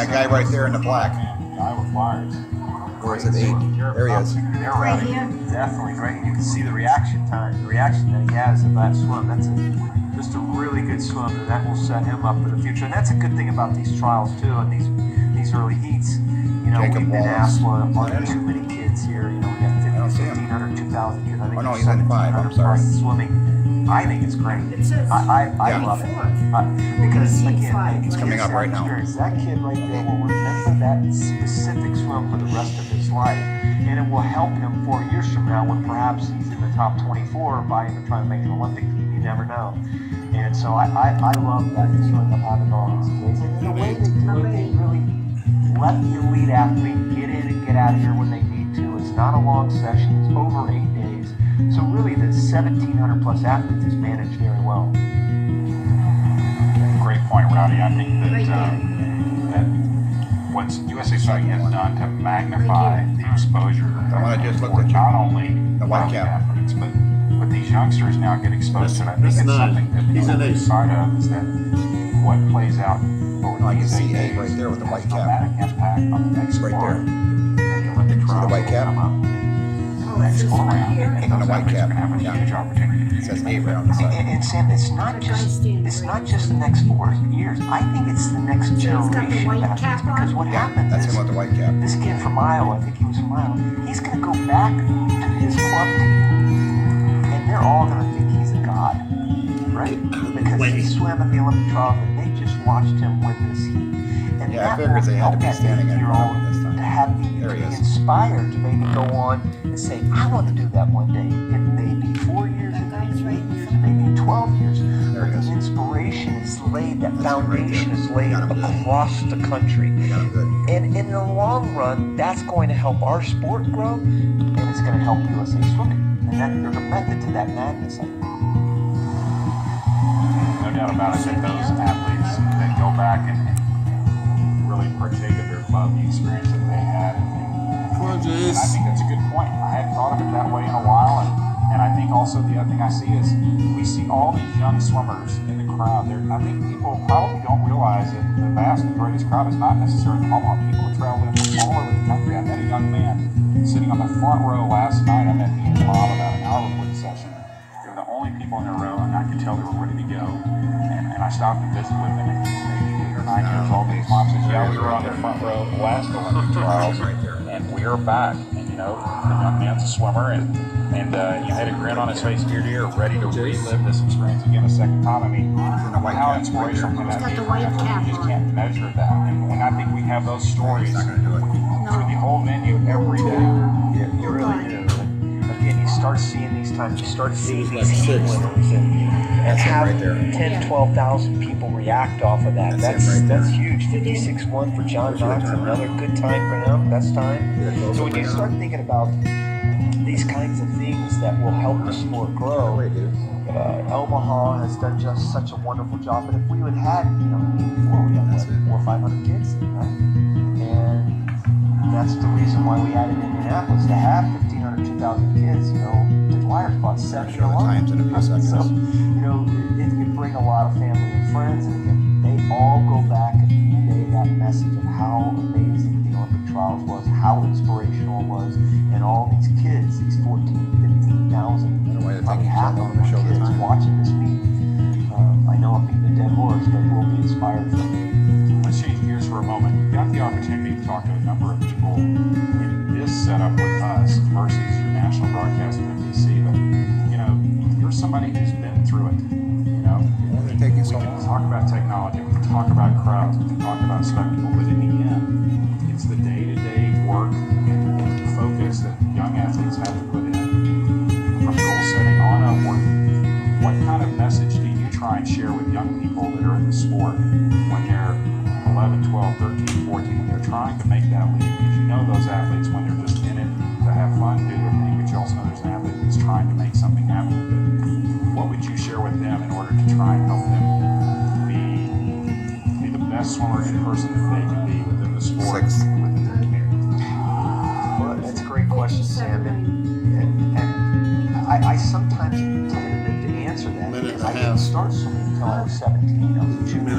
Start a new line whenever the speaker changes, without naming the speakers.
that guy right there in the black.
Guy with wires.
Or is it 8? There he is.
They're right here. Definitely great. You can see the reaction time, the reaction that he has of that swim. That's just a really good swim, and that will set him up for the future. And that's a good thing about these trials too, and these early heats. You know, we've been asked, well, are there too many kids here? You know, we have 1,500, 2,000 kids. I think
he's in 5. I'm sorry.
Swimming. I think it's great. I love it. Because again,
it's coming up right now.
That kid right there will remember that specific swim for the rest of his life, and it will help him 4 years from now when perhaps he's in the top 24 by even trying to make an Olympic team. You never know. And so I love that feeling of having all these kids. And the way they do it, they really let the elite athlete get in and get out of here when they need to. It's not a long session. It's over 8 days. So really the 1,700 plus athletes is managed very well.
Great point, Rowdy. I think that what USA Swimming has done to magnify the exposure for not only
the white cap
athletes, but these youngsters now get exposed to that. I think it's something that people lose sight of, is that what plays out over these 8 days
right there with the white cap.
Dramatic impact on the next
right there.
The Olympic trials.
The white cap.
Next go around, and
the white cap.
Going to have a huge opportunity.
It says 8 right on the side.
And Sam, it's not just the next 4 years. I think it's the next generation of athletes, because what happens
That's
is
him with the white cap.
this kid from Iowa, I think he was from Iowa, he's going to go back to his club team, and they're all going to think he's a god, right? Because he swam at the Olympic trials, and they just watched him win this heat. And
I figured they had to be standing in front of him this time.
To have be inspired to maybe go on and say, I want to do that one day. It may be 4 years, it may be 8 years, it may be 12 years.
There he
but
is.
the inspiration is laid, that
That's
foundation
right
is laid across the country. And in the long run, that's going to help our sport grow, and it's going to help USA Swimming. And there's a method to that madness, I think.
No doubt about it that those athletes that go back and really partake of their club, the experience that they had. And I think that's a good point. I hadn't thought of it that way in a while. And I think also the other thing I see is we see all these young swimmers in the crowd. I think people probably don't realize that the vast majority of this crowd is not necessarily from Omaha. People are traveling from all over the country. I met a young man sitting on the front row last night. I met he and his mom about an hour before the session. They were the only people in their row, and I could tell they were ready to go. And I stopped and visited with them, and he's maybe 8 or 9 years old. And his mom says, yeah, we were on the front row of the last Olympic trials, and we are back. And, you know, the young man's a swimmer, and he had a grin on his face ear to ear, ready to relive this experience again a second time. I mean, how inspirational can that be? You just can't measure that. And when I think we have those stories through the whole venue every day.
You really do. Again, you start seeing these times, you start seeing these heat winners, and have 10, 12,000 people react off of that. That's huge. 56-1 for John Knox, another good time for him. Best time. So when you start thinking about these kinds of things that will help the sport grow, Omaha has done just such a wonderful job. But if we would had, before we had 400 or 500 kids, right? And that's the reason why we added Indianapolis to have 1,500, 2,000 kids. The Dwyer's bought 7
Show the times in a few seconds.
So, it can bring a lot of family and friends, and again, they all go back and convey that message of how amazing the Olympic trials was, how inspirational it was, and all these kids, these 14, 15,000, probably half of them are kids watching this meet. I know I'm beating a dead horse, but we'll be inspired from it.
Let's change gears for a moment. You've got the opportunity to talk to a number of people in this setup with us versus your national broadcast of NBC, but you're somebody who's been through it.
They're taking so
we can
long.
talk about technology, we can talk about crowds, we can talk about spectacle, but in the end, it's the day-to-day work and focus that young athletes have to put in from goal setting on upward. What kind of message do you try and share with young people that are in the sport when they're 11, 12, 13, 14, when they're trying to make that leap? Because you know those athletes, when they're just in it to have fun, do their thing, but you also know there's an athlete that's trying to make something happen with it. What would you share with them in order to try and help them be the best swimmer in person that they can be within the sport, within their community?
Well, that's a great question, Sam, and I sometimes am tentative to answer that because I didn't start swimming until I was 17. I was a junior.